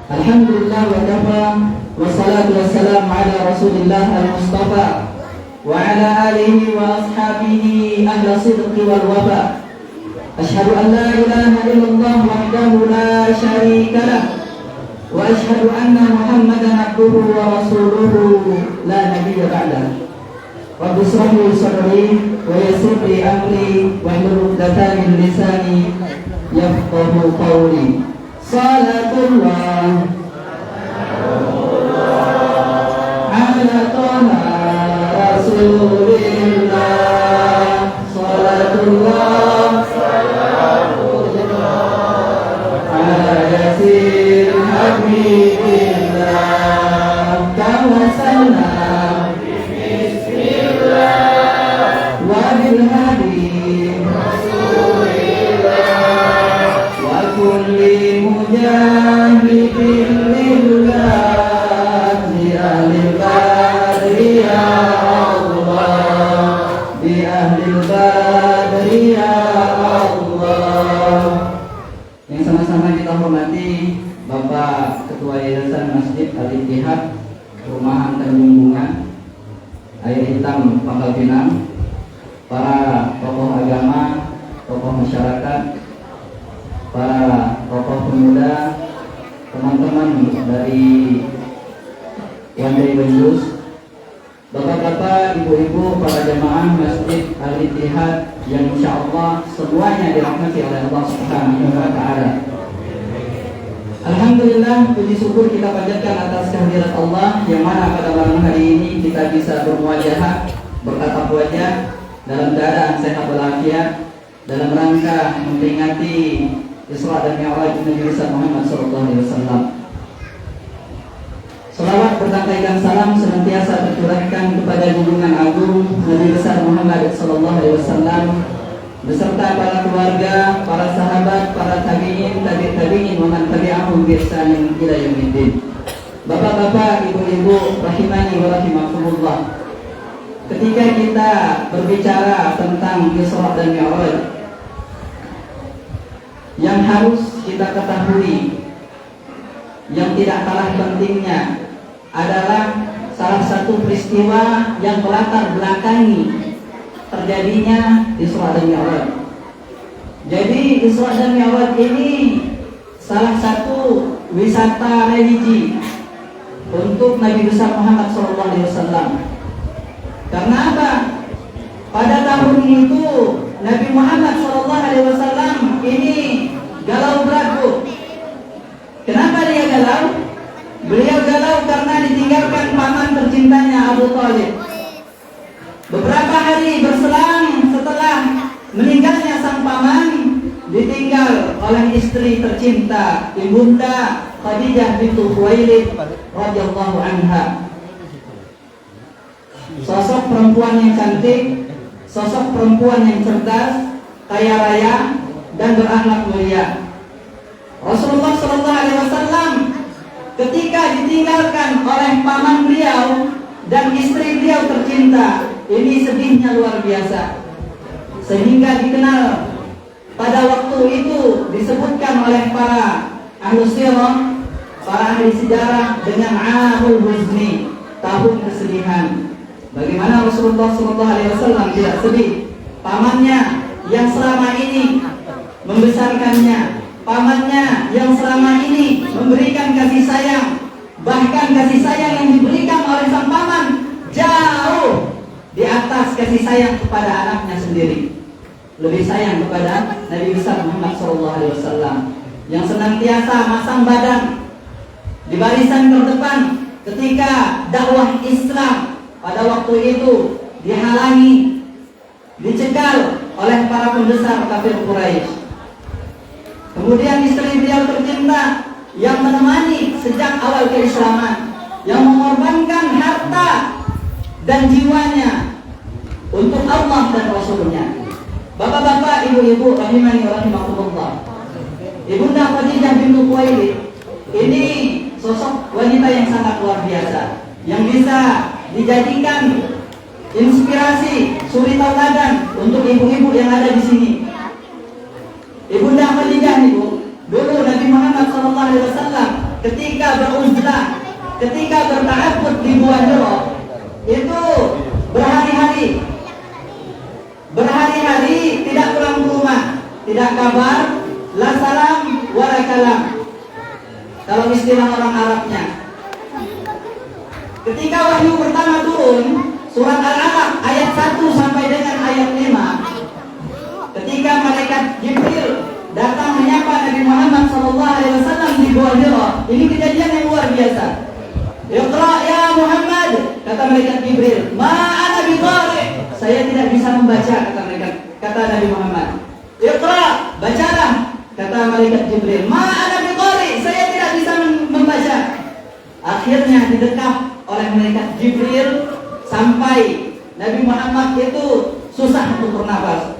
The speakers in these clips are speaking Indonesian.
Alhamdulillah wa kafa wassalatu wassalamu ala Rasulillah al-Mustafa wa ala alihi wa ashabihi ahla sidqi wal wafa. Asyhadu an la ilaha illallah wahdahu la syarika lah wa asyhadu anna Muhammadan abduhu wa rasuluhu la nabiyya ba'dah. Rabbi shrah li sadri wa yassir li amri wa hlul 'uqdatam min lisani yafqahu qawli. Salatullah ala taha rasulillah. Salatullah ala yasin habibillah. Kama salam wa bil hadi wa kulli mujahidin lillah bi ahli badri ya Allah, bi ahli badri ya Allah. Yang sama-sama kita hormati Bapak Ketua Yayasan Masjid Al-Ittihad Perumahan Tanjung Bunga Air Hitam Pangkal Pinang, para tokoh agama, tokoh masyarakat, para tokoh pemuda, teman-teman dari Wandai Benjus, bapak-bapak, ibu-ibu, para jemaah Masjid Al-Ittihad yang insya Allah semuanya dirahmati oleh Allah Subhanahu wa Ta'ala. Alhamdulillah, puji syukur kita panjatkan atas kehadirat Allah yang mana pada malam hari ini kita bisa bermuajahah, bertatap wajah dalam keadaan sehat walafiat dalam rangka memperingati Isra dan Mi'raj Nabi besar Muhammad SAW. Salawat berkaitan salam senantiasa tercurahkan kepada junjungan agung Nabi besar Muhammad SAW beserta para keluarga, para sahabat, para tabi'in, tabi'in, wa man tabi'ahum bi ihsanin ila yaumiddin. Bapak-bapak, ibu-ibu, rahimani wa rahimakumullah. Ketika kita berbicara tentang Isra dan Mi'raj, yang harus kita ketahui, yang tidak kalah pentingnya adalah salah satu peristiwa yang melatar belakangi terjadinya Isra dan Mi'raj. Jadi Isra dan Mi'raj ini salah satu wisata religi untuk Nabi besar Muhammad SAW. Karena apa? Pada tahun itu Nabi Muhammad SAW ini galau beragu. Kenapa dia galau? Beliau galau karena ditinggalkan paman tercintanya Abu Thalib. Beberapa hari berselang setelah meninggalnya sang paman, ditinggal oleh istri tercinta Ibunda Khadijah bintu Khuwailid radhiyallahu anha. Sosok perempuan yang cantik, sosok perempuan yang cerdas, kaya raya, dan berakhlak mulia. Rasulullah SAW ketika ditinggalkan oleh paman beliau dan istri beliau tercinta, ini sedihnya luar biasa, sehingga dikenal pada waktu itu disebutkan oleh para ahli sirah, para ahli sejarah dengan Amul Huzni, tahun kesedihan. Bagaimana Rasulullah SAW tidak sedih? Pamannya yang selama ini membesarkannya, pamannya yang selama ini memberikan kasih sayang, bahkan kasih sayang yang diberikan oleh sang paman jauh di atas kasih sayang kepada anaknya sendiri. Lebih sayang kepada Nabi besar Muhammad SAW yang senantiasa masang badan di barisan terdepan ketika dakwah Islam pada waktu itu dihalangi, dicekal oleh para pembesar kafir Quraisy. Kemudian istri beliau tercinta yang menemani sejak awal keislaman, yang mengorbankan harta dan jiwanya untuk Allah dan Rasulnya. Bapak-bapak, ibu-ibu, rahimani wa rahimakumullah. Ibunda Khadijah bintu Khuwailid ini sosok wanita yang sangat luar biasa, yang bisa dijadikan inspirasi, suri tauladan untuk ibu-ibu yang ada di sini. Ibunda Khadijah itu dulu Nabi Muhammad SAW ketika beruzlah, ketika berta'abbud di Gua Hira, itu berhari-hari tidak pulang ke rumah, tidak kabar, la salam wala kalam. Kalau istilah orang Arabnya. Ketika wahyu pertama turun, surat Al-Alaq ayat 1 sampai dengan ayat 5. Ketika malaikat Jibril datang menyapa Nabi Muhammad SAW di Gua Hira, ini kejadian yang luar biasa. Iqra ya Muhammad, kata malaikat Jibril. Ma ana biqari, saya tidak bisa membaca, kata Nabi Muhammad. Iqra, bacalah, kata malaikat Jibril. Ma ana biqari, saya tidak bisa membaca. Akhirnya didekap oleh malaikat Jibril sampai Nabi Muhammad itu susah untuk bernafas.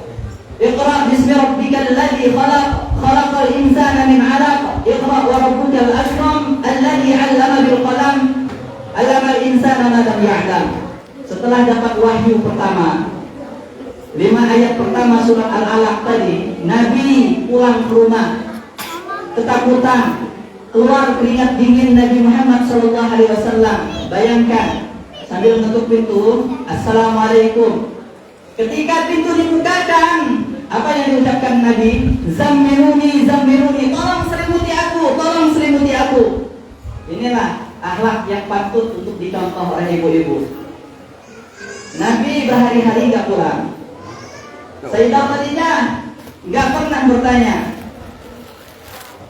Iqra bismi rabbikal ladzi khalaqal insana min 'alaq. Iqra wa rabbukal akram alladzi 'allama bil qalam 'allamal insana ma lam ya'lam. Setelah dapat wahyu pertama, 5 ayat pertama surat Al-Alaq tadi, Nabi pulang ke rumah ketakutan, keluar keringat dingin Nabi Muhammad SAW. Bayangkan, sambil menutup pintu, Assalamualaikum. Ketika pintu dibukakan, apa yang diucapkan Nabi? Zammiluni, zammiluni, tolong selimuti aku. Inilah akhlak yang patut untuk dicontoh oleh ibu-ibu. Nabi berhari-hari gak pulang. Sayyidah Khadijah gak pernah bertanya,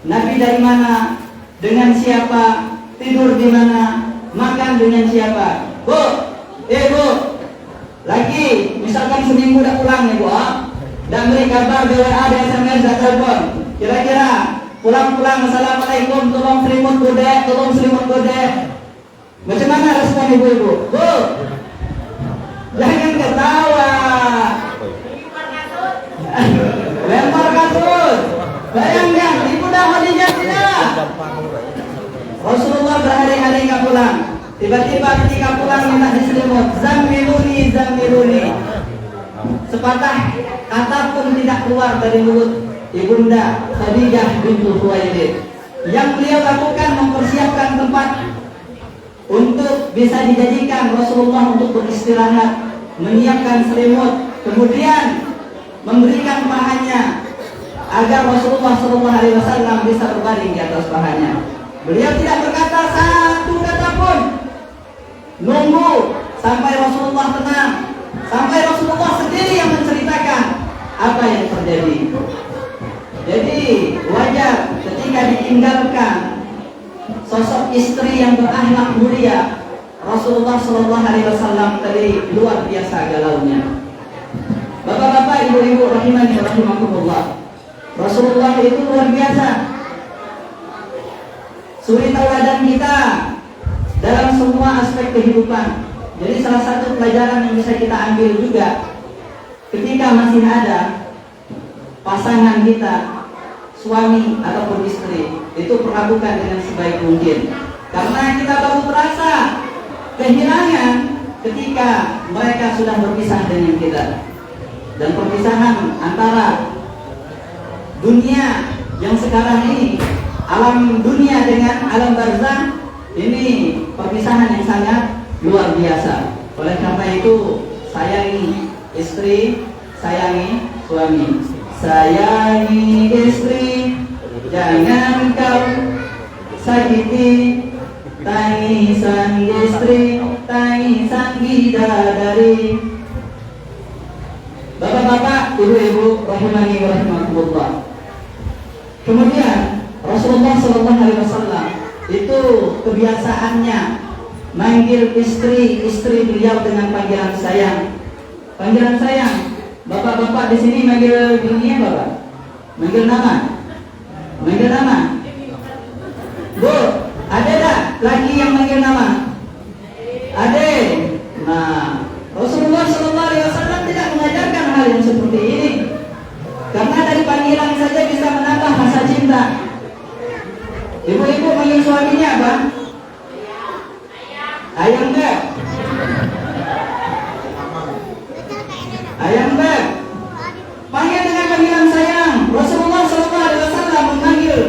Nabi dari mana, dengan siapa, tidur di mana, makan dengan siapa. Bu, lagi, misalkan seminggu udah pulang nih Bu, dan beri kabar di WA, di SMS, dan telepon. Kira-kira pulang-pulang, Assalamualaikum, tolong selimut gede. Macam mana respon ibu-ibu? Bu, jangan ketawa. Lempar kasut. Bayangkan, ibu dah Khadijah tidak. Rasulullah berhari-hari nggak pulang. Tiba-tiba ketika pulang minta diselimut. Zammiluni. Sepatah kata pun tidak keluar dari mulut ibunda Khadijah bintu Khuwailid. Yang beliau lakukan mempersiapkan tempat untuk bisa dijadikan Rasulullah untuk beristirahat, menyiapkan selimut, kemudian memberikan pahannya agar Rasulullah SAW bisa berbaring di atas pahannya. Beliau tidak berkata satu kata pun. Nunggu sampai Rasulullah tenang, sampai Rasulullah sendiri yang menceritakan apa yang terjadi. Jadi wajar ketika ditinggalkan sosok istri yang berakhlak mulia, Rasulullah SAW tadi luar biasa galaunya. Bapak-bapak, ibu-ibu rahimani wa rahimakumullah, Rasulullah itu luar biasa. Suri tauladan kita dalam semua aspek kehidupan. Jadi salah satu pelajaran yang bisa kita ambil juga, ketika masih ada pasangan kita, suami ataupun istri, itu perlakukan dengan sebaik mungkin. Karena kita baru terasa kehilangan ketika mereka sudah berpisah dengan kita. Dan perpisahan antara dunia yang sekarang ini, alam dunia dengan alam barzakh, ini perpisahan yang sangat luar biasa. Oleh karena itu, sayangi istri, sayangi suami. Sayangi istri, jangan kau sakiti. Tangisan istri, tangisan bidadari. Bapak-bapak, ibu-ibu rahimani wa rahimakumullah. Kemudian Rasulullah SAW itu kebiasaannya manggil istri beliau dengan panggilan sayang. Panggilan sayang. Bapak-bapak di sini manggil bininya Bapak? Manggil nama? Manggil nama? Bu, ada tak lagi yang manggil nama? Ada. Nah, Rasulullah SAW tidak mengajarkan hal yang seperti ini. Karena dari panggilan saja bisa menambah rasa cinta. Ibu-ibu manggil suaminya apa? Ayang Beb. Ayang Beb. Panggil dengan panggilan sayang. Rasulullah SAW memanggil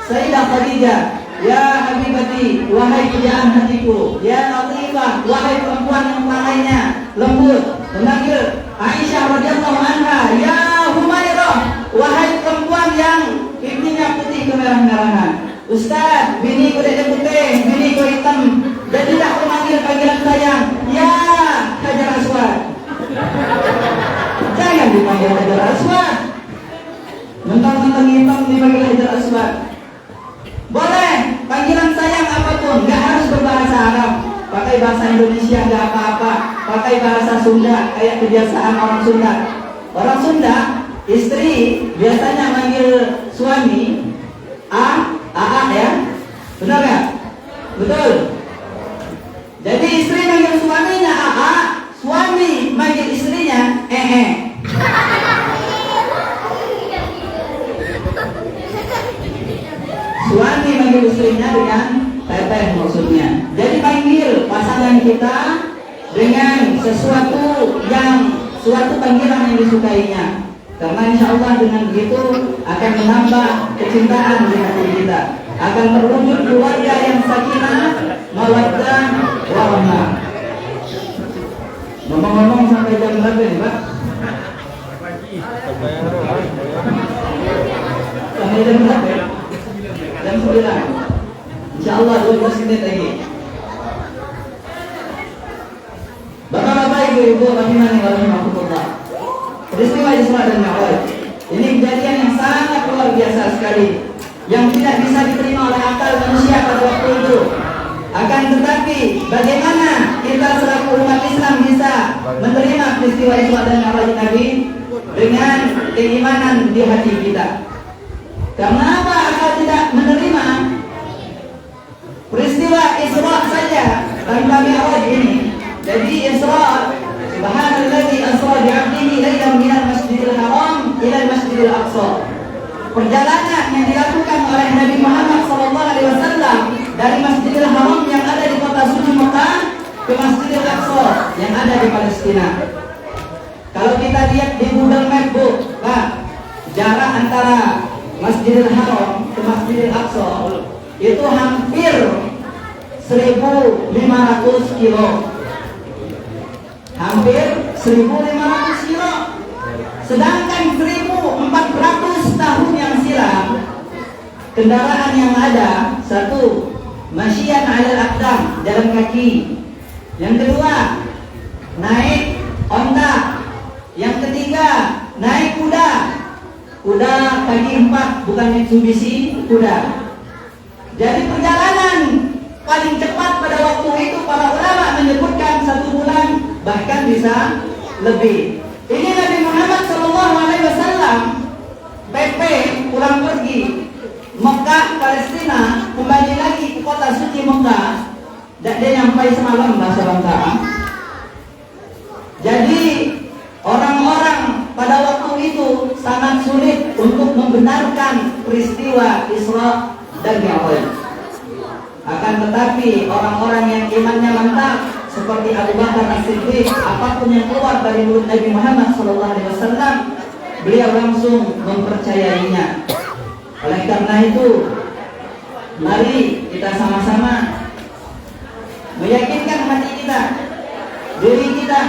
Sayyidah Khadijah, ya Nabi, wahai pujaan hatiku, ya Latifah, wahai perempuan yang pelainya lembut, memanggil Aisyah radhiyallahu anha, ya Humairah, wahai perempuan yang pipinya putih kemerah-merahan. Ustaz, bini ku dede putih, bini ku hitam, dan tidak memanggil panggilan sayang, ya Hajar Aswad. Jangan dipanggil Hajar Aswad. Mentang-mentang hitam dipanggil Hajar Aswad. Boleh panggilan sayang apapun, gak harus berbahasa Arab. Pakai bahasa Indonesia gak apa-apa. Pakai bahasa Sunda, kayak kebiasaan orang Sunda. Orang Sunda, istri biasanya manggil suami AA ya, benar gak? Betul. Jadi istri manggil suaminya AA, suami manggil istrinya Suami manggil istrinya dengan teteh maksudnya. Jadi panggil pasangan kita dengan suatu panggilan yang disukainya. Karena insya Allah dengan begitu akan menambah kecintaan di hati kita, akan terwujud keluarga yang sakinah, mawaddah, warahmah. Ngomong-ngomong sampai jam berapa nih Pak? Sampai jam berapa ya? Jam 9. Insya Allah 12 menit lagi. Bapak-bapak, ibu-ibu, rahimani wa rahimakumullah. Peristiwa Isra dan Mi'raj ini kejadian yang sangat luar biasa sekali, yang tidak bisa diterima oleh akal manusia pada waktu itu. Akan tetapi bagaimana kita selaku umat Islam bisa menerima peristiwa Isra dan Mi'raj Nabi dengan keimanan di hati kita? Karena apa akal tidak menerima peristiwa Isra saja tanpa Mi'raj ini? Jadi Isra, subhanalladzi asra bi'abdihi lailan minal masjidil haram ila masjidil aqsa. Perjalanan yang dilakukan oleh Nabi Muhammad SAW dari Masjidil Haram yang ada di kota suci Mekah ke Masjidil Aqsa yang ada di Palestina. Kalau kita lihat di Google Map, Bu, Pak, jarak antara Masjidil Haram ke Masjidil Aqsa itu hampir 1.500 kilo. Hampir 1.500 kilo. Sedangkan 1.400 tahun yang silam, kendaraan yang ada, satu, masyian 'alal aqdam, jalan kaki. Yang kedua, naik onta. Yang ketiga, naik kuda. Kuda kaki 4, bukan Mitsubishi, kuda. Jadi perjalanan paling cepat pada waktu itu para ulama menyebutkan 1 bulan, bahkan bisa lebih. Ini Nabi Muhammad SAW PP pulang pergi Mekah, Palestina, kembali lagi ke kota suci Mekah. Dan dia nyampai semalam bahasa bangsa. Jadi orang-orang pada waktu itu sangat sulit untuk membenarkan peristiwa Isra dan Mi'raj. Akan tetapi orang-orang yang imannya mantap seperti Abu Bakar As-Siddiq, apapun yang keluar dari mulut Nabi Muhammad SAW, beliau langsung mempercayainya. Oleh karena itu, mari kita sama-sama meyakinkan hati kita, diri kita,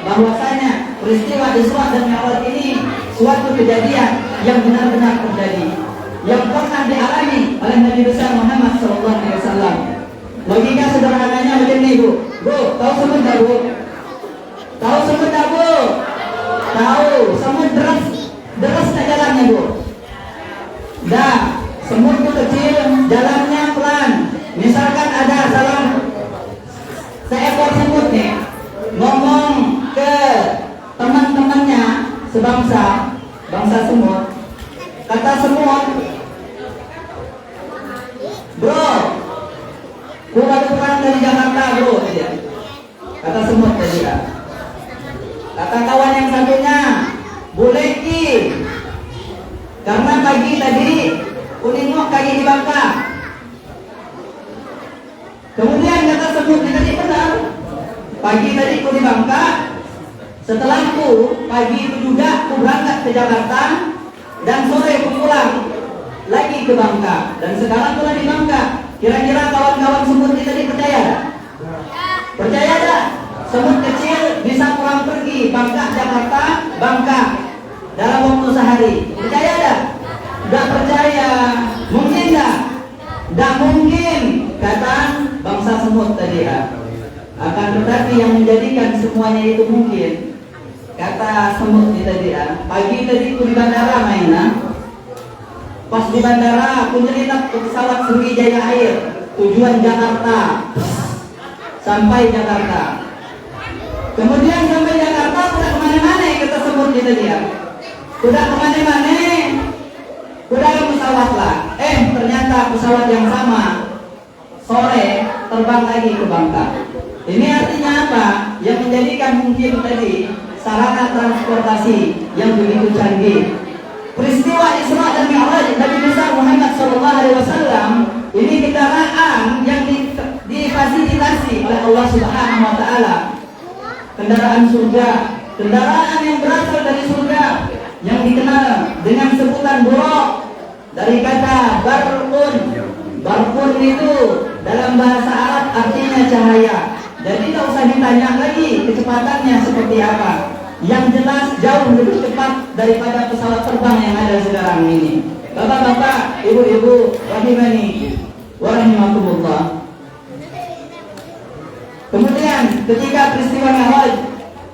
bahwasanya peristiwa Isra dan Mi'raj ini suatu kejadian yang benar-benar terjadi, yang pernah dialami oleh Nabi besar Muhammad SAW. Logika sederhananya begini, Bu. Bu, tahu semut tak, Bu? Tahu semut tak, Bu? Tahu, semut deras tak jalannya, Bu? Dah, semut itu kecil, jalannya pelan. Misalkan ada salah seekor semut nih, ngomong ke teman-temannya sebangsa, bangsa semut. Kata semut, bro, gua baru pulang dari Jakarta, bro. Kata semut tadi kan. Kata kawan yang satunya, boleh ki, karena pagi tadi kulino kaki di Bangka. Kemudian kata semut tadi benar, pagi tadi ku di Bangka. Setelahku pagi itu juga ku berangkat ke Jakarta dan sore ku pulang lagi ke Bangka, dan sekarang ku di Bangka. Kira-kira kawan-kawan semut kita dipercaya tak? Percaya tak? Semut kecil bisa pulang pergi Bangka, Jakarta, Bangka dalam waktu sehari. Percaya tak? Gak percaya. Mungkin tak? Gak mungkin, kata bangsa semut tadi ya. Akan tetapi yang menjadikan semuanya itu mungkin, kata semut tadi ya. Pagi tadi aku di bandara main. Pas di bandara aku nyelinap ke pesawat Sriwijaya Air tujuan Jakarta. Sampai Jakarta. Kemudian sampai Jakarta udah kemana-mana kata semut dia. Udah kemana-mana. Udah ke pesawat lah. Ternyata pesawat yang sama sore terbang lagi ke Bangka. Ini artinya apa? Yang menjadikan mungkin tadi sarana transportasi yang begitu canggih. Peristiwa Isra dan Mi'raj Nabi besar Muhammad SAW ini kendaraan yang difasilitasi oleh Allah Subhanahu Wa Taala. Kendaraan surga, kendaraan yang berasal dari surga, yang dikenal dengan sebutan buraq dari kata barqun. Barqun itu dalam bahasa Arab artinya cahaya. Jadi tidak usah ditanya lagi kecepatannya seperti apa. Yang jelas jauh lebih cepat daripada pesawat terbang yang ada sekarang ini. Bapak-bapak, ibu-ibu, rahimani wa rahimakumullah. Kemudian ketika peristiwa Mi'raj,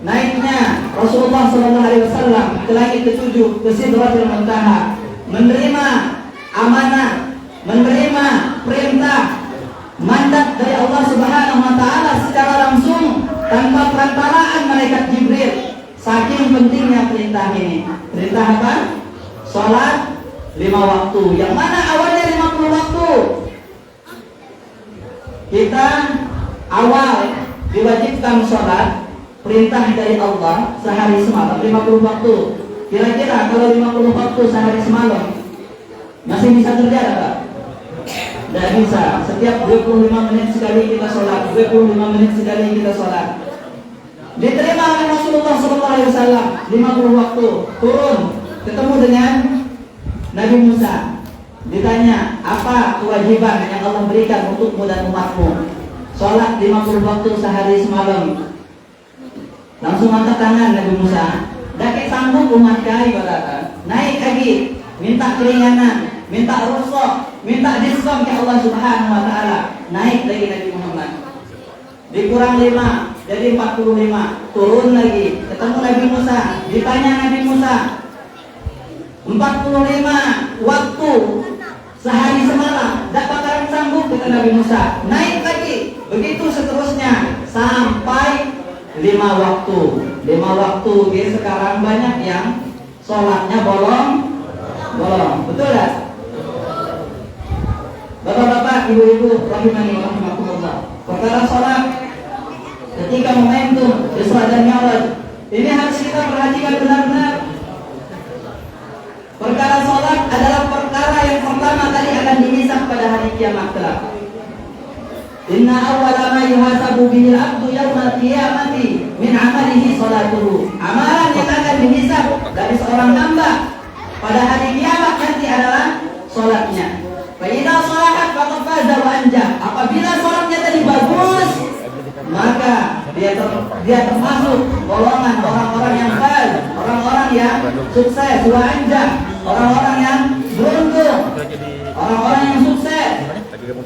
naiknya Rasulullah SAW ke langit ke-7 ke Sidratul Muntaha, menerima amanah, menerima perintah, mandat dari Allah Subhanahu Wa Taala secara langsung tanpa perantaraan malaikat Jibril. Saking pentingnya perintah ini. Perintah apa? Sholat 5 waktu. Yang mana awalnya 50 waktu. Kita awal diwajibkan sholat, perintah dari Allah sehari semalam 50 waktu. Kira-kira kalau 50 waktu sehari semalam masih bisa terjadi Pak? Tidak bisa. Setiap 25 menit sekali kita sholat, 25 menit sekali kita sholat. Diterima oleh Rasulullah SAW 50 waktu. Turun ketemu dengan Nabi Musa. Ditanya, apa kewajiban yang Allah berikan untukmu dan umatmu? Sholat 50 waktu sehari semalam. Langsung angkat tangan Nabi Musa. Dakik sanggup umat kai berkata, naik lagi, minta keringanan, minta rukhsah, minta diskon ke Allah Subhanahu Wa Taala. Naik lagi Nabi Muhammad. Dikurang 5 jadi 45. Turun lagi, ketemu Nabi Musa. Ditanya Nabi Musa, 45 waktu sehari semalam, tak bakalan sanggup kata Nabi Musa. Naik lagi, begitu seterusnya sampai 5 waktu. 5 waktu. Jadi sekarang banyak yang sholatnya bolong. Betul tak? Bapak-bapak, ibu-ibu, rahimani wa rahimakumullah. Perkara sholat ketika momentum Isra dan Mi'raj ini harus kita perhatikan benar-benar. Perkara sholat adalah perkara yang pertama kali akan dihisab pada hari kiamat kelak. Inna awwala ma yuhasabu bihi al-'abdu yawmal qiyamati min 'amalihi sholatuhu. Amalan yang akan dihisab dari seorang hamba pada hari kiamat nanti adalah sholatnya. Fa idza shalahat faqad faza wa anjah. Apabila sholatnya tadi bagus, maka dia termasuk golongan orang-orang yang baik, orang-orang yang sukses, wa anjah, orang-orang yang beruntung, orang-orang yang sukses.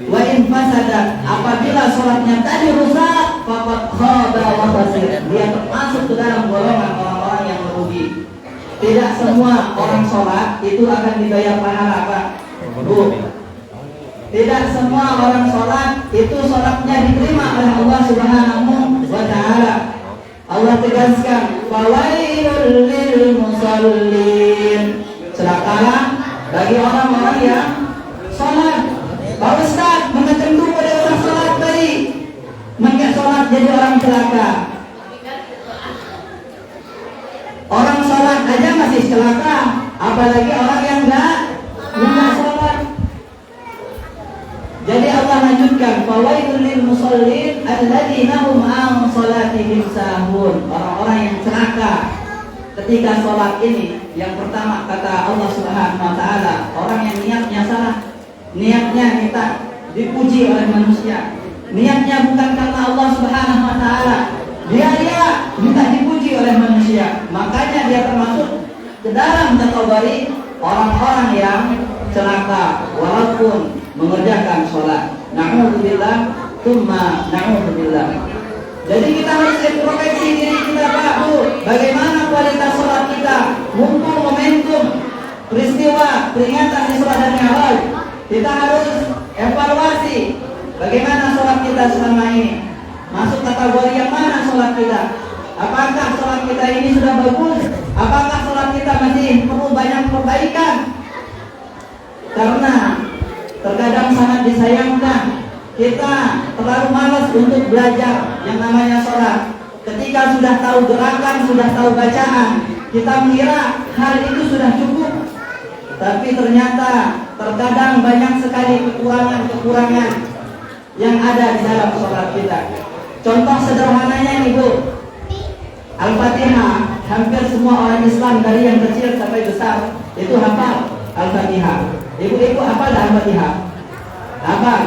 Wa in fasadat, apabila sholatnya tadi rusak, faqad khaba wa khasir, dia termasuk ke dalam golongan orang-orang yang merugi. Tidak semua orang sholat itu akan dibayar pahala, Pak, Bu. Tidak semua orang sholat itu sholatnya diterima oleh Allah Subhanahu Wa Taala. Allah tegaskan, fawailul lil musallin. Celakalah bagi orang-orang yang sholat. Pak Ustaz mengecentum pada orang sholat tadi, menggak sholat jadi orang celaka. Orang sholat aja masih celaka, apalagi orang yang enggak sholat. Jadi Allah lanjutkan, fawailul lil musallin alladzina hum an sholatihim sahun. Orang-orang yang celaka ketika sholat ini, yang pertama kata Allah Subhanahu Wa Taala, orang yang niatnya salah, niatnya minta dipuji oleh manusia. Niatnya bukan karena Allah Subhanahu wa taala. Dia minta dipuji oleh manusia. Makanya dia termasuk ke dalam kategori orang-orang yang celaka walaupun mengerjakan sholat. Na'udzubillah, tsumma na'udzubillah. Jadi kita harus introspeksi diri kita, Pak, Bu. Bagaimana kualitas sholat kita? Mumpung momentum peristiwa peringatan Isra dan Mi'raj, kita harus evaluasi bagaimana sholat kita selama ini. Masuk kategori yang mana sholat kita? Apakah sholat kita ini sudah bagus? Apakah sholat kita masih perlu banyak perbaikan? Karena terkadang sangat disayangkan kita terlalu malas untuk belajar yang namanya sholat. Ketika sudah tahu gerakan, sudah tahu bacaan, kita mengira hal itu sudah cukup. Tapi ternyata terkadang banyak sekali kekurangan-kekurangan yang ada di dalam sholat kita. Contoh sederhananya nih, Bu, Al-Fatihah. Hampir semua orang Islam dari yang kecil sampai besar itu hafal Al-Fatihah. Ibu-ibu hafal Al-Fatihah? Hafal.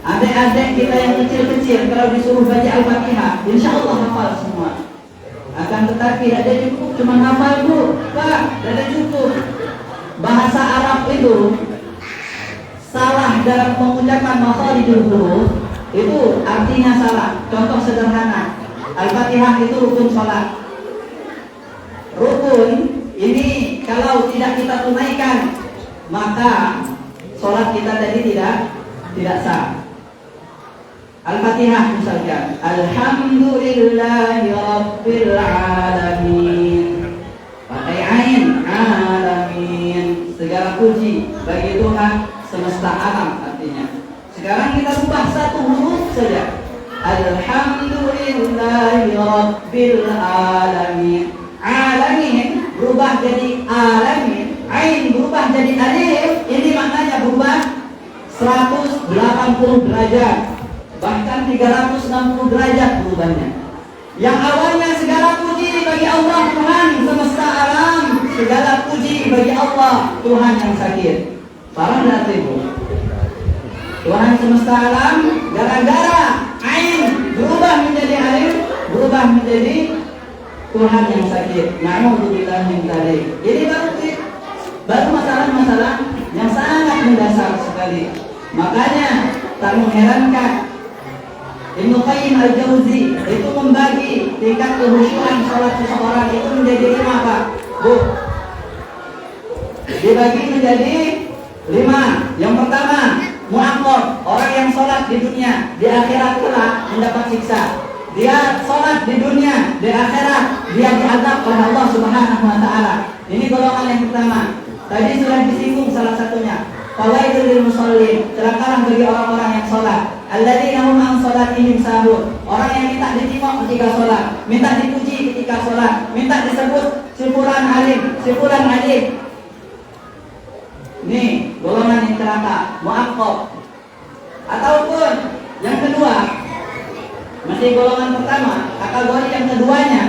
Adik-adik kita yang kecil-kecil kalau disuruh baca Al-Fatihah, insya Allah hafal semua. Akan tetapi ada cukup cuma hafal, Bu. Pak, ada cukup. Bahasa Arab itu salah dalam mengucapkan makharijul huruf itu artinya salah. Contoh sederhana, Al-Fatihah itu rukun sholat. Rukun ini kalau tidak kita tunaikan, maka sholat kita tadi tidak sah. Al-Fatihah misalkan, Alhamdulillahi Rabbil Alamin, pakai ain, alamin, segala puji bagi Tuhan semesta alam artinya. Sekarang kita ubah satu huruf saja, Alhamdulillahi Rabbil Alamin. Alamin berubah jadi alamin, ain berubah jadi alif. Ini maknanya berubah 180 derajat, bahkan 360 derajat berubahnya. Yang awalnya segala puji bagi Allah Tuhan semesta alam, segala puji bagi Allah Tuhan yang sakit. Parah tidak Ibu? Tuhan semesta alam, gara-gara ain berubah menjadi alif, berubah menjadi Tuhan yang sakit. Na'udzubillah min dzalik. Ini baru masalah-masalah yang sangat mendasar sekali. Makanya tak mengherankan Ibnu Qayyim Al-Jauzi itu membagi tingkat kehusyuan sholat seseorang itu menjadi 5, Pak, Bu. Dibagi menjadi 5. Yang pertama, mu'aqqab, orang yang sholat di dunia, di akhirat kelak mendapat siksa. Dia sholat di dunia, di akhirat dia diazab oleh Allah Subhanahu wa taala. Ini golongan yang pertama. Tadi sudah disinggung salah satunya. Fawaidul lil musallin, celakalah bagi orang-orang yang sholat. Alladzina hum an sholatihim sahun, orang yang minta diterima ketika sholat, minta dipuji ketika sholat, minta disebut sifulan alim, sifulan alim. Ini golongan yang celaka, mu'aqqab. Ataupun yang kedua, masih golongan pertama, kategori yang keduanya,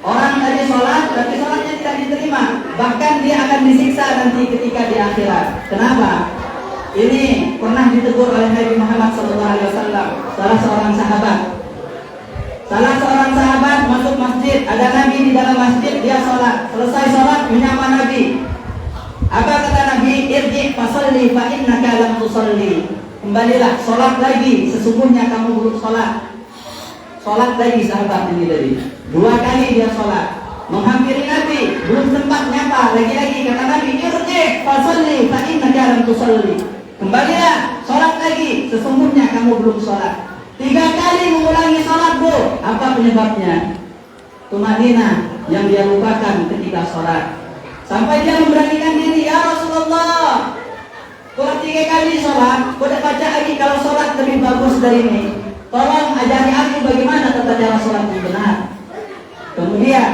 orang tadi sholat, tapi sholatnya tidak diterima, bahkan dia akan disiksa nanti ketika di akhirat. Kenapa? Ini pernah ditegur oleh Nabi Muhammad SAW, salah seorang sahabat. Salah seorang sahabat masuk masjid, ada Nabi di dalam masjid, dia sholat. Selesai sholat, menyapa Nabi. Apa kata Nabi? Irji' fasalli fa innaka lam tusalli. Kembalilah, sholat lagi, sesungguhnya kamu belum sholat. Sholat lagi sahabat ini tadi. 2 kali dia sholat, menghampiri Nabi, belum sempat nyapa, lagi-lagi kata Nabi, irji' fasalli fa innaka lam tusalli. Kembalilah, sholat lagi, sesungguhnya kamu belum sholat. 3 kali mengulangi sholat, Bu. Apa penyebabnya? Tumanina yang dia lupakan ketika sholat. Sampai dia memberanikan diri, ya Rasulullah, kalau 3 kali sholat, udah baca lagi kalau sholat lebih bagus dari ini. Tolong ajari aku bagaimana tata cara sholat yang benar. Kemudian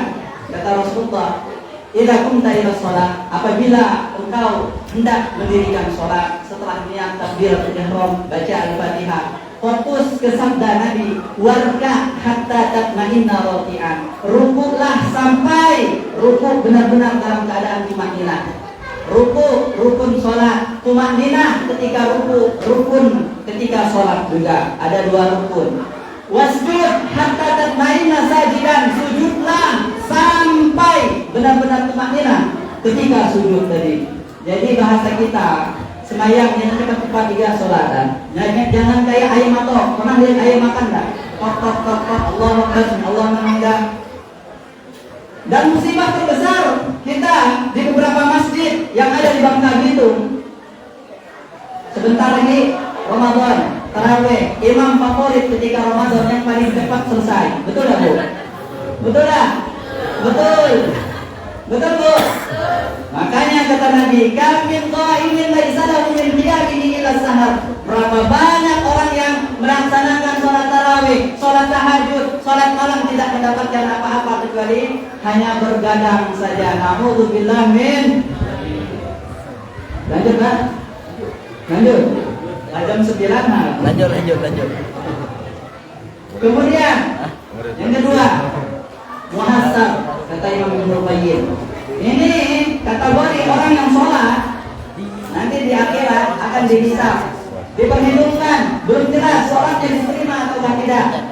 kata Rasulullah, idza qumta ila shalah, apabila engkau hendak mendirikan sholat, setelah niat takbiratul ihram, baca Al-Fatihah, fokus ke sabda Nabi, warka hatta tatma'inna raki'an. Rukuklah sampai rukuk benar-benar dalam keadaan tumanina. ruku rukun sholat, tumakninah ketika ruku rukun ketika sholat juga, ada 2 rukun. Wasjud hatta tatma'inna sajidan, sujudlah sampai benar-benar tumakninah ketika sujud tadi. Jadi bahasa kita semayang yang cepat-cepat 3 sholatan. Jangan kayak ayam matok. Pernah lihat ayam makan enggak? Tok Allah Akbar, Allah meninggal. Dan musibah terbesar kita di beberapa masjid yang ada di Bangka Belitung. Sebentar lagi Ramadan, tarawih, imam favorit ketika Ramadan yang paling cepat selesai. Betul enggak, Bu? Betul enggak? Betul. Betul, Bu? Makanya kata Nabi, "Kamin qaimin laisa lahu min qiyamihi illa sahar." Berapa banyak orang yang melaksanakan sholat tarawih, sholat tahajud, sholat malam tidak mendapatkan apa-apa kecuali hanya bergadang saja. Nauzubillah min. Lanjut, Pak. Lanjut. Jam 9 malam. Lanjut. Kemudian yang kedua, muhasab, kata Imam Ibnu Qayyim. Ini kategori orang yang sholat nanti di akhirat akan dihisab, diperhitungkan, belum jelas sholatnya diterima atau tidak.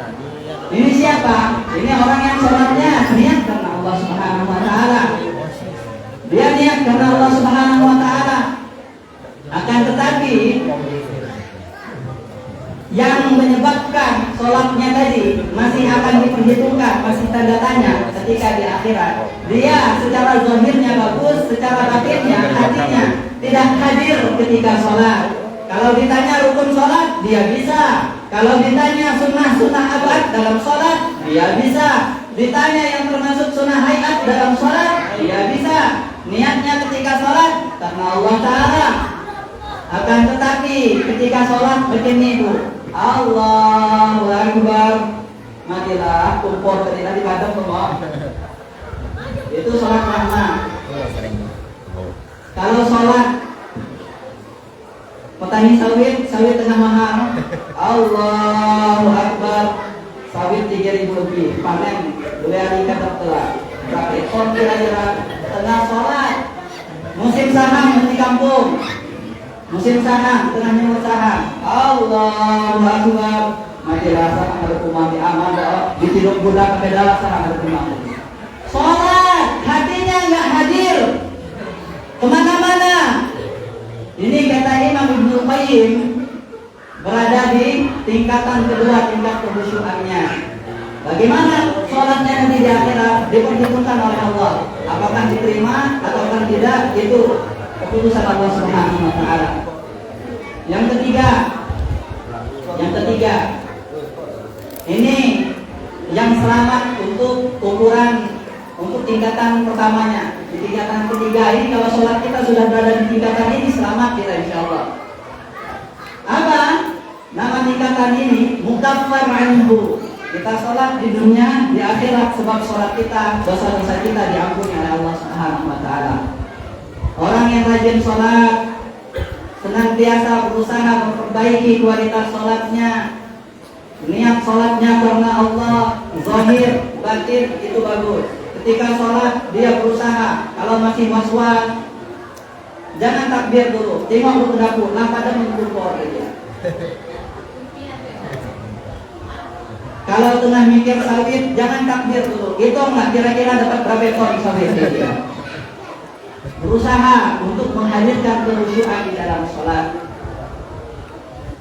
Ini siapa? Ini orang yang sholatnya niat karena Allah Subhanahu Wa Taala. Dia niat karena Allah Subhanahu Wa Taala. Akan tetapi yang menyebabkan sholatnya tadi masih akan diperhitungkan, masih tanda tanya ketika di akhirat. Dia secara zahirnya bagus, secara batinnya, hatinya tidak hadir ketika sholat. Kalau ditanya rukun sholat, dia bisa. Kalau ditanya sunnah-sunnah abad dalam sholat, dia bisa. Ditanya yang termasuk sunnah hayat dalam sholat, dia bisa. Niatnya ketika sholat karena Allah Ta'ala. Akan tetapi ketika sholat begini, Bu, Allahu Akbar, matilah kumpul ketika di badan semua. Itu sholat rahmah. Kalau sholat petani sawit tengah mahal, Allahu Akbar, sawit 3.000 lebih, panen 2 hari kata telah. Berapa ekor kira-kira? Tengah sholat, musim saham di kampung. Musim saham, tengah nyemur saham. Allahu Akbar. Mati rasa ada kumang di aman, ditidur budak ke dalam saham ada kumang. Sholat, hatinya nggak hadir kemana-mana. Ini kata Imam Ibnu Qayyim berada di tingkatan kedua, tingkat kehusyukannya. Bagaimana sholatnya nanti di akhirat diperhitungkan oleh Allah. Apakah diterima atau tidak, itu keputusan Allah Subhanahu Wa Taala. Yang ketiga, ini yang selamat untuk ukuran, untuk tingkatan pertamanya. Di tingkatan ketiga ini, kalau sholat kita sudah berada di tingkatan ini, selamat kita insya Allah. Apa nama tingkatan ini? Mukaffar anhu. Kita sholat di dunia, di akhirat, sebab sholat kita, dosa-dosa kita diampuni oleh Allah Subhanahu Wa Taala. Orang yang rajin sholat, senantiasa berusaha memperbaiki kualitas sholatnya, niat sholatnya karena Allah, zahir, batin, itu bagus. Ketika sholat dia berusaha, kalau masih was-was, jangan takbir dulu, tengok dulu ke dapur, lah pada mengumpul aja. Kalau tengah mikir sawit, jangan takbir dulu, hitung lah kira-kira dapat berapa ekor sawit dia. Berusaha untuk menghadirkan kehusyukan di dalam sholat.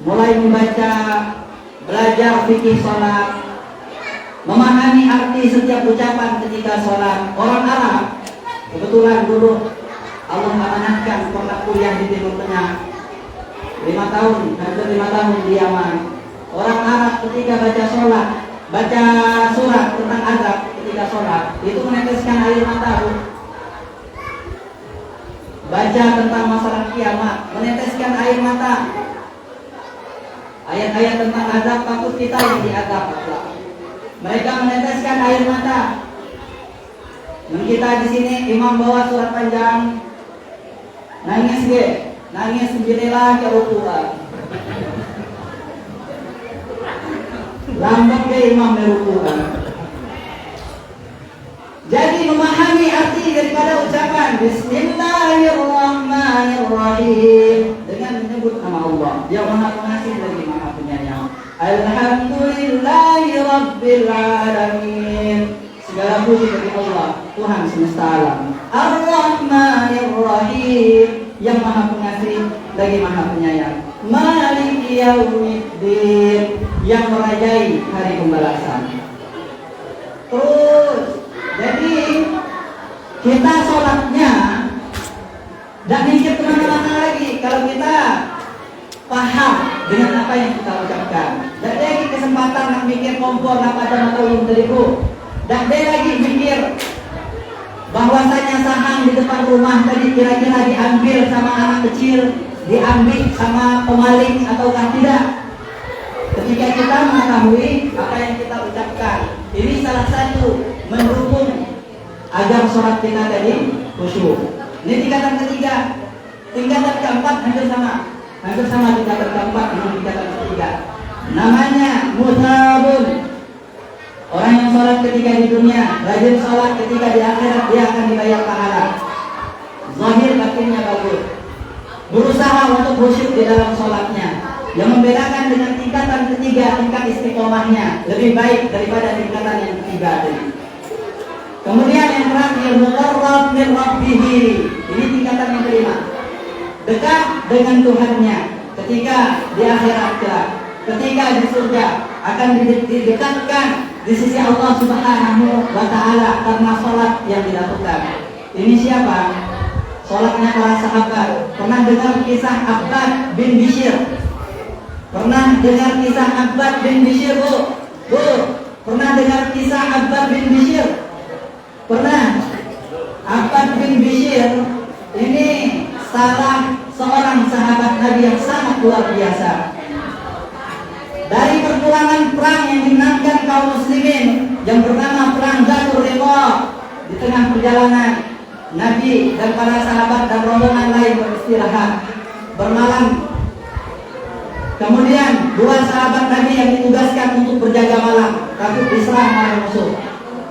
Mulai membaca, belajar fikih sholat, memahami arti setiap ucapan ketika sholat. Orang Arab, kebetulan dulu Allah amanahkan pernah kuliah di Timur Tengah 5 tahun, hampir 5 tahun di Yaman. Orang Arab ketika baca sholat, baca surat tentang azab ketika sholat, itu meneteskan air mata. Baca tentang masalah kiamat, meneteskan air mata. Ayat-ayat tentang azab, takut kita yang diazab. Mereka meneteskan air mata. Dan kita di sini imam bawa surat panjang, nangis sendirilah ke ruku'ah. Lambat ke imam di ruku'ah. Jadi memahami arti daripada ucapan Bismillahirrahmanirrahim. yang maha pengasih lagi maha penyayang. Alhamdulillahi Rabbil Alamin. Segala puji bagi Allah, Tuhan semesta alam. Ar-Rahmanir Rahim, yang maha pengasih lagi maha penyayang. Maliki Yaumiddin, yang merajai hari pembalasan. Terus, jadi kita sholatnya dan mikir kemana-mana lagi kalau kita paham dengan apa yang kita ucapkan. Dan dia lagi kesempatan nak mikir kompor apa ada atau yang teribu. Dan dia lagi mikir bahwasanya saham di depan rumah tadi kira-kira diambil sama anak kecil, diambil sama pemaling ataukah tidak. Ketika kita mengetahui apa yang kita ucapkan, ini salah satu mendukung agar sholat kita tadi khusyuk. Ini tingkatan ketiga. Tingkatan keempat hampir sama tingkatan keempat dengan tingkatan ketiga. Namanya mutabun. Orang yang sholat ketika di dunia, rajin sholat ketika di akhirat, dia akan dibayar pahala. Zahir batinnya bagus. Berusaha untuk khusyuk di dalam sholatnya. Yang membedakan dengan tingkatan ketiga, tingkat istiqomahnya lebih baik daripada tingkatan yang ketiga tadi. Kemudian yang terakhir, muqarrab min rabbih. Ini tingkatan yang kelima. Dekat dengan Tuhannya ketika di akhirat kelak, ketika di surga akan didekatkan di sisi Allah Subhanahu wa taala karena salat yang dilakukan. Ini siapa? Salatnya para sahabat. Pernah dengar kisah Abbad bin Bishr? Pernah dengar kisah Abbad bin Bishr, Bu? Bu, pernah dengar kisah Abbad bin Bishr? Pernah? Abbad bin Bishr ini salah seorang sahabat Nabi yang sangat luar biasa. Dari perjuangan perang yang dimenangkan kaum muslimin yang bernama perang Zatul Riqa, di tengah perjalanan Nabi dan para sahabat dan rombongan lain beristirahat bermalam. Kemudian dua sahabat Nabi yang ditugaskan untuk berjaga malam takut diserang oleh musuh.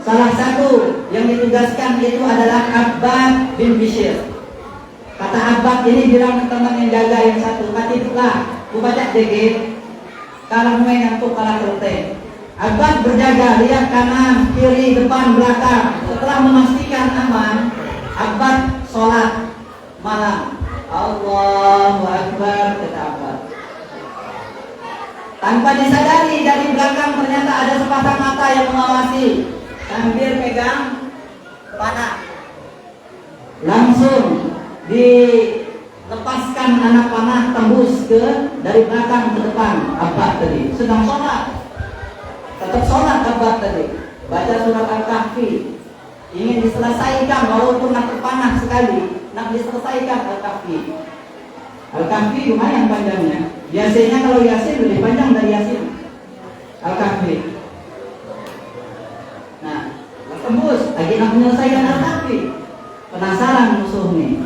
Salah satu yang ditugaskan itu adalah Abbad bin Bishr. Kata Abbad ini bilang ke teman yang jaga yang satu, "Katiplah, ku baca DG, kalah main ngantuk kalah kerete." Abbad berjaga, lihat kanan, kiri, depan, belakang. Setelah memastikan aman, Abbad sholat malam. Allahu Akbar, kata Abbad. Tanpa disadari dari belakang ternyata ada sepasang mata yang mengawasi sambil pegang panah. Langsung dilepaskan anak panah tembus dari belakang ke depan. Abbad tadi sedang sholat, tetap sholat. Abbad tadi baca surat Al-Kahfi, ingin diselesaikan walaupun nak terpanah sekali, nak diselesaikan Al-Kahfi. Al-Kahfi lumayan panjangnya. Biasanya kalau Yasin lebih panjang dari Yasin. Al-Kahfi. Nah, tembus lagi nak menyelesaikan Al-Kahfi. Penasaran musuh nih.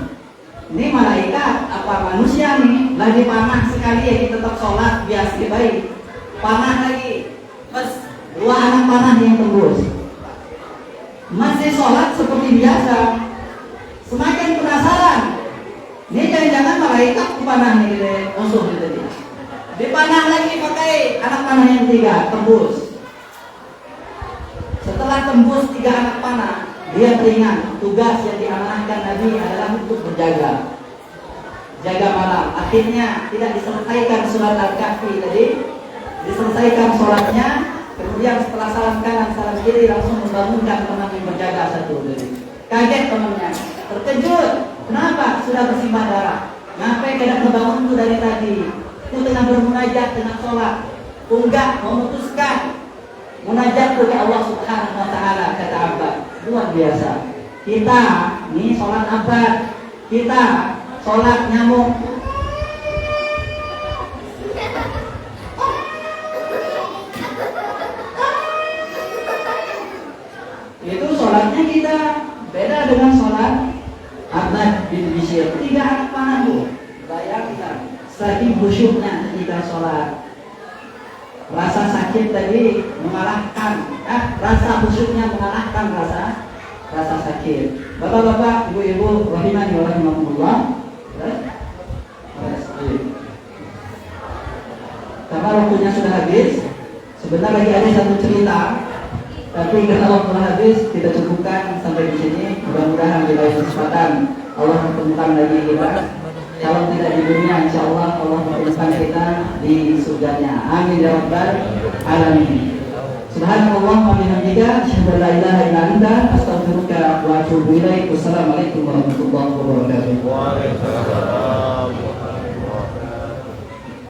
Ini malaikat apa manusia nih? Lagi panah sekali ya, kita tetap sholat biasa baik. Panah lagi, pas dua anak panah yang tembus. Masih sholat seperti biasa. Semakin penasaran. Ini jangan-jangan malaikat panah nih musuh tadi. Dipanah lagi pakai anak panah yang tiga, tembus. Setelah tembus tiga anak panah, dia teringat tugas yang diamanahkan Nabi adalah untuk berjaga, jaga malam. Akhirnya tidak diselesaikan surat Al-Kahfi tadi, diselesaikan sholatnya. Kemudian setelah salam kanan salam kiri langsung membangunkan teman yang berjaga satu tadi. Kaget temannya, terkejut. Kenapa? Sudah bersimbah darah. Ngapain tidak membangunku dari tadi? Aku tengah bermunajat, tengah sholat. Enggak, memutuskan munajat kepada Allah Subhanahu wa taala, kata Abbad. Luar biasa. Kita nih sholat Abbad, kita sholat nyamuk. Itu sholatnya kita beda dengan sholat Abbad bin Bishr. Tiga anak panah bu. Bayangkan saking khusyuknya ketika sholat. Rasa sakit tadi mengalahkan, rasa khusyuknya mengalahkan rasa sakit. Bapak-bapak, ibu-ibu, rahimani wa rahimakumullah. karena waktunya sudah habis. Sebentar lagi ada satu cerita, tapi karena waktu habis kita cukupkan sampai di sini. Mudah-mudahan di lain kesempatan Allah mempertemukan lagi kita. Kalau tidak di dunia, insya Allah Allah mempertemukan kita di surganya. Amin ya rabbal alamin. Subhanallah wa bihamdika, asyhadu an la ilaha illa anta, astaghfiruka wa atubu ilaik. Wassalamualaikum warahmatullahi wabarakatuh.